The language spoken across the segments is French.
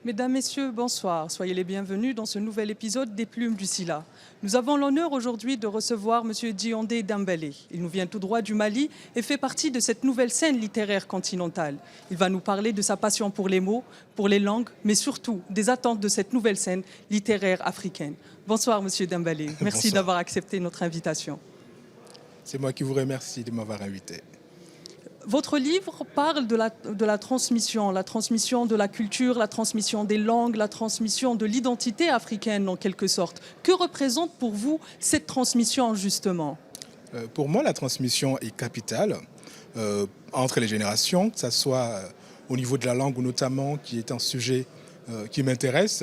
Mesdames, Messieurs, bonsoir. Soyez les bienvenus dans ce nouvel épisode des Plumes du Silla. Nous avons l'honneur aujourd'hui de recevoir M. Diondé Dembélé. Il nous vient tout droit du Mali et fait partie de cette nouvelle scène littéraire continentale. Il va nous parler de sa passion pour les mots, pour les langues, mais surtout des attentes de cette nouvelle scène littéraire africaine. Bonsoir, M. Dembélé. Merci d'avoir accepté notre invitation. C'est moi qui vous remercie de m'avoir invité. Votre livre parle de la transmission de la culture, la transmission des langues, la transmission de l'identité africaine en quelque sorte. Que représente pour vous cette transmission justement ? Pour moi, la transmission est capitale entre les générations, que ce soit au niveau de la langue ou notamment qui est un sujet qui m'intéresse.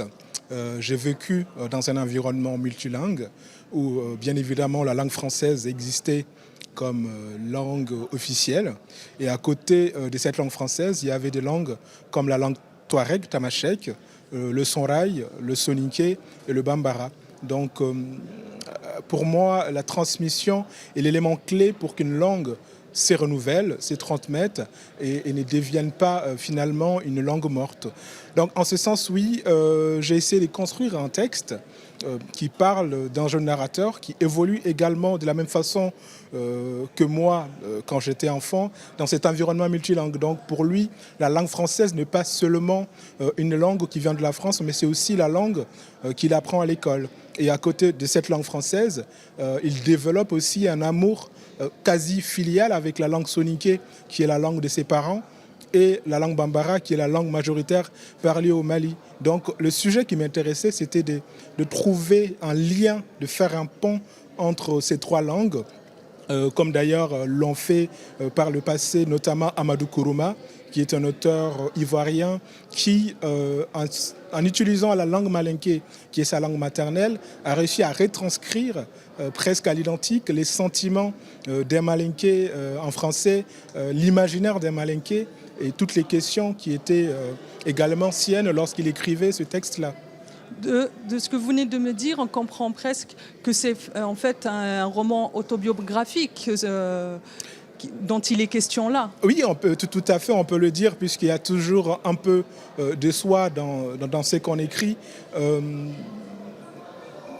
J'ai vécu dans un environnement multilingue où bien évidemment la langue française existait comme langue officielle. Et à côté de cette langue française, il y avait des langues comme la langue touareg, tamashek, le sonraï, le soninké et le bambara. Donc pour moi, la transmission est l'élément clé pour qu'une langue se renouvelle, se transmette et ne devienne pas finalement une langue morte. Donc en ce sens, oui, j'ai essayé de construire un texte qui parle d'un jeune narrateur qui évolue également de la même façon que moi quand j'étais enfant dans cet environnement multilingue. Donc pour lui, la langue française n'est pas seulement une langue qui vient de la France, mais c'est aussi la langue qu'il apprend à l'école. Et à côté de cette langue française, il développe aussi un amour quasi filial avec la langue soninké, qui est la langue de ses parents, et la langue bambara, qui est la langue majoritaire parlée au Mali. Donc le sujet qui m'intéressait, c'était de trouver un lien, de faire un pont entre ces trois langues, comme d'ailleurs l'ont fait par le passé, notamment Amadou Kourouma, qui est un auteur ivoirien qui, en utilisant la langue malinké, qui est sa langue maternelle, a réussi à retranscrire presque à l'identique les sentiments des malinké en français, l'imaginaire des malinké et toutes les questions qui étaient également siennes lorsqu'il écrivait ce texte-là. De ce que vous venez de me dire, on comprend presque que c'est en fait un roman autobiographique dont il est question là. Oui, on peut, tout à fait, on peut le dire, puisqu'il y a toujours un peu de soi dans ce qu'on écrit.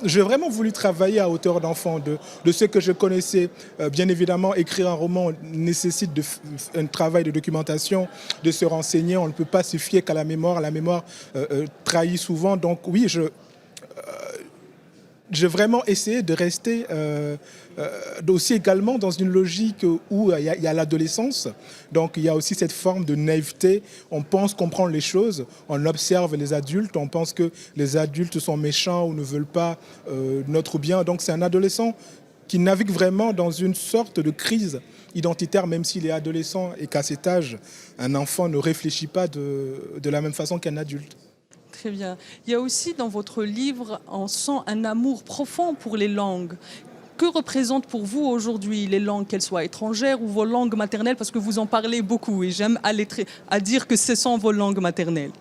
J'ai vraiment voulu travailler à hauteur d'enfant, de ce que je connaissais. Bien évidemment, écrire un roman nécessite un travail de documentation, de se renseigner. On ne peut pas se fier qu'à la mémoire. La mémoire trahit souvent. Donc oui, j'ai vraiment essayé de rester aussi également dans une logique où il y a l'adolescence. Donc il y a aussi cette forme de naïveté. On pense comprendre les choses, on observe les adultes, on pense que les adultes sont méchants ou ne veulent pas notre bien. Donc c'est un adolescent qui navigue vraiment dans une sorte de crise identitaire, même s'il est adolescent et qu'à cet âge, un enfant ne réfléchit pas de la même façon qu'un adulte. Très bien. Il y a aussi dans votre livre, on sent un amour profond pour les langues. Que représentent pour vous aujourd'hui les langues, qu'elles soient étrangères ou vos langues maternelles, parce que vous en parlez beaucoup et j'aime à dire que ce sont vos langues maternelles.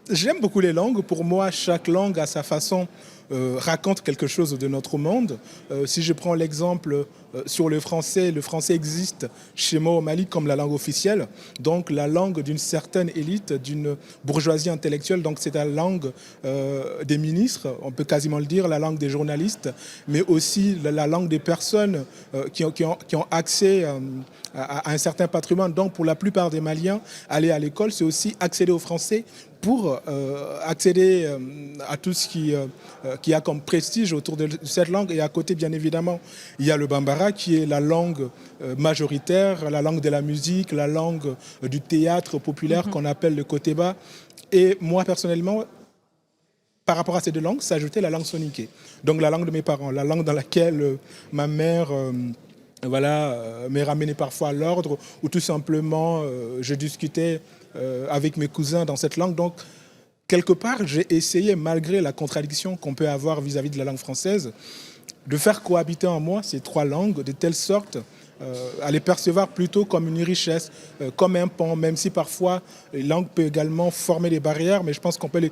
J'aime beaucoup les langues. Pour moi, chaque langue à sa façon raconte quelque chose de notre monde. Si je prends l'exemple sur le français existe chez moi au Mali comme la langue officielle, donc la langue d'une certaine élite, d'une bourgeoisie intellectuelle, donc c'est la langue des ministres, on peut quasiment le dire, la langue des journalistes, mais aussi la langue des personnes qui ont accès à un certain patrimoine. Donc pour la plupart des Maliens, aller à l'école, c'est aussi accéder au français pour accéder à tout ce qui a comme prestige autour de cette langue. Et à côté, bien évidemment, il y a le bambara qui est la langue majoritaire, la langue de la musique, la langue du théâtre populaire qu'on appelle le kotéba. Et moi, personnellement, par rapport à ces deux langues, s'ajoutait la langue soninké, donc la langue de mes parents, la langue dans laquelle ma mère m'est ramenée parfois à l'ordre, ou tout simplement je discutais avec mes cousins dans cette langue. Donc, quelque part, j'ai essayé, malgré la contradiction qu'on peut avoir vis-à-vis de la langue française, de faire cohabiter en moi ces trois langues de telle sorte à les percevoir plutôt comme une richesse, comme un pont, même si parfois les langues peuvent également former des barrières, mais je pense qu'on peut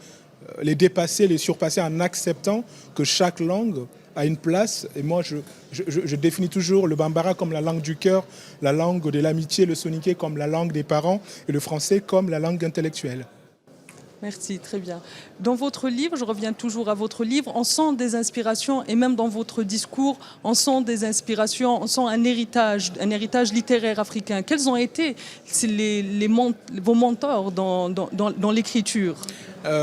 les dépasser, les surpasser en acceptant que chaque langue a une place. Et moi, je définis toujours le bambara comme la langue du cœur, la langue de l'amitié, le soninké comme la langue des parents et le français comme la langue intellectuelle. Merci, très bien. Dans votre livre, je reviens toujours à votre livre, on sent des inspirations et même dans votre discours, on sent des inspirations, on sent un héritage littéraire africain. Quels ont été vos mentors dans l'écriture?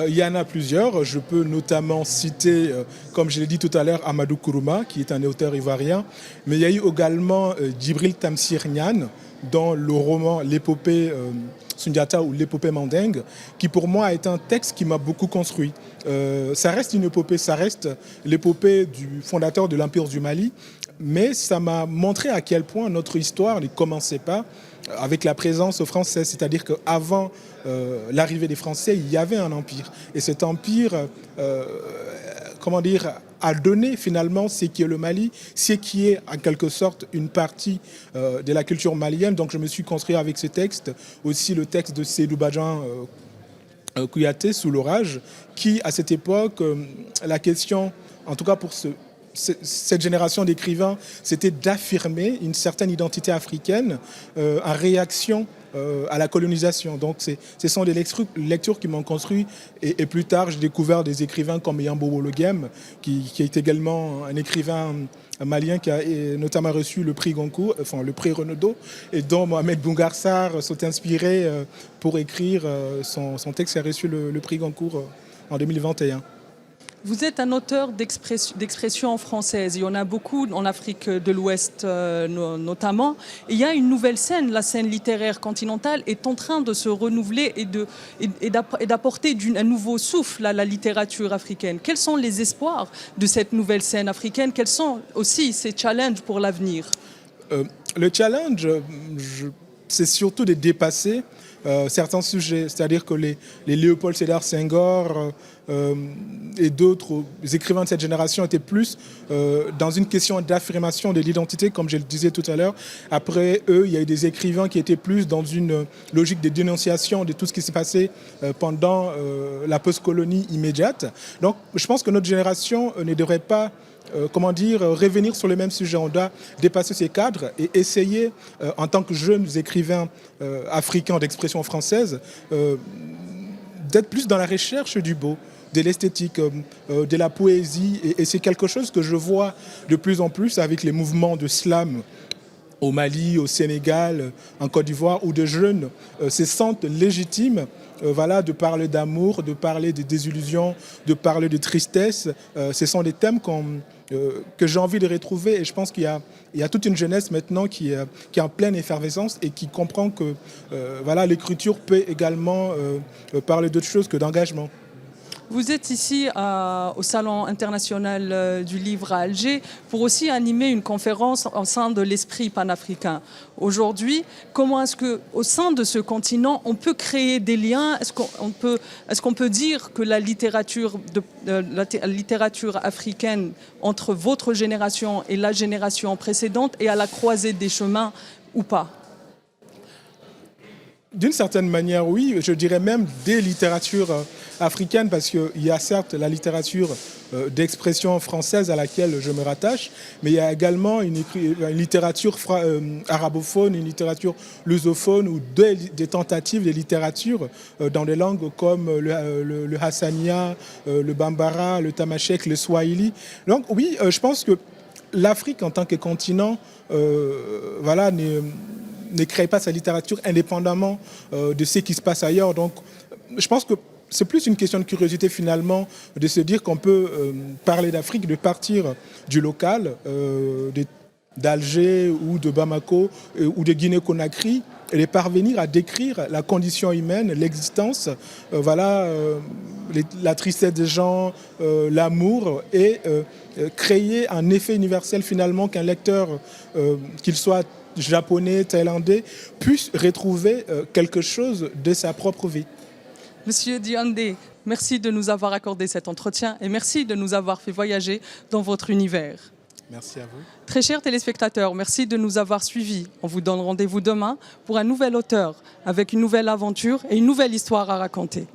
Il y en a plusieurs. Je peux notamment citer, comme je l'ai dit tout à l'heure, Amadou Kourouma, qui est un auteur ivoirien. Mais il y a eu également Djibril Tamsir Niane, dans le roman L'épopée Sundiata ou L'épopée Mandingue, qui pour moi est un texte qui m'a beaucoup construit. Ça reste une épopée, ça reste l'épopée du fondateur de l'Empire du Mali, mais ça m'a montré à quel point notre histoire ne commençait pas avec la présence française, c'est-à-dire qu'avant l'arrivée des Français, il y avait un empire. Et cet empire, a donné finalement ce qui est le Mali, ce qui est en quelque sorte une partie de la culture malienne. Donc je me suis construit avec ce texte, aussi le texte de Sédou Badjan Kouyaté, Sous l'orage, qui à cette époque, la question, en tout cas pour cette génération d'écrivains, c'était d'affirmer une certaine identité africaine en réaction à la colonisation. Donc ce sont des lectures qui m'ont construit et plus tard j'ai découvert des écrivains comme Yambo Wologem qui est également un écrivain malien qui a notamment reçu le prix Goncourt, enfin le prix Renaudot, et dont Mohamed Boungarsar s'est inspiré pour écrire son texte qui a reçu le prix Goncourt en 2021. Vous êtes un auteur d'expression française. Il y en a beaucoup en Afrique de l'Ouest notamment. Et il y a une nouvelle scène, la scène littéraire continentale est en train de se renouveler et d'apporter un nouveau souffle à la littérature africaine. Quels sont les espoirs de cette nouvelle scène africaine? Quels sont aussi ces challenges pour l'avenir? Le challenge, c'est surtout de dépasser certains sujets, c'est-à-dire que les Léopold Sédar Senghor et d'autres écrivains de cette génération étaient plus dans une question d'affirmation de l'identité, comme je le disais tout à l'heure. Après eux, il y a eu des écrivains qui étaient plus dans une logique de dénonciation de tout ce qui s'est passé pendant la post-colonie immédiate. Donc je pense que notre génération ne devrait pas revenir sur le même sujet. On doit dépasser ces cadres et essayer, en tant que jeunes écrivains africains d'expression française, d'être plus dans la recherche du beau, de l'esthétique, de la poésie. Et c'est quelque chose que je vois de plus en plus avec les mouvements de slam au Mali, au Sénégal, en Côte d'Ivoire, où de jeunes se sentent légitimes de parler d'amour, de parler de désillusion, de parler de tristesse. Ce sont des thèmes que j'ai envie de retrouver et je pense qu'il y a toute une jeunesse maintenant qui est en pleine effervescence et qui comprend que l'écriture peut également parler d'autre chose que d'engagement. Vous êtes ici au Salon international du livre à Alger pour aussi animer une conférence au sein de l'esprit panafricain. Aujourd'hui, comment est-ce qu'au sein de ce continent, on peut créer des liens? Est-ce qu'on peut dire que la littérature africaine entre votre génération et la génération précédente est à la croisée des chemins ou pas? D'une certaine manière, oui. Je dirais même des littératures africaines, parce qu'il y a certes la littérature d'expression française à laquelle je me rattache, mais il y a également une littérature arabophone, une littérature lusophone ou des tentatives de littérature dans des langues comme le hassania, le bambara, le tamashek, le swahili. Donc oui, je pense que l'Afrique en tant que continent, ne crée pas sa littérature indépendamment de ce qui se passe ailleurs. Donc, je pense que c'est plus une question de curiosité finalement, de se dire qu'on peut parler d'Afrique, de partir du local, d'Alger ou de Bamako ou de Guinée-Conakry, et de parvenir à décrire la condition humaine, l'existence, la tristesse des gens, l'amour, et créer un effet universel finalement qu'un lecteur, qu'il soit japonais, thaïlandais, puisse retrouver quelque chose de sa propre vie. Monsieur Diandé, merci de nous avoir accordé cet entretien et merci de nous avoir fait voyager dans votre univers. Merci à vous. Très chers téléspectateurs, merci de nous avoir suivis. On vous donne rendez-vous demain pour un nouvel auteur avec une nouvelle aventure et une nouvelle histoire à raconter.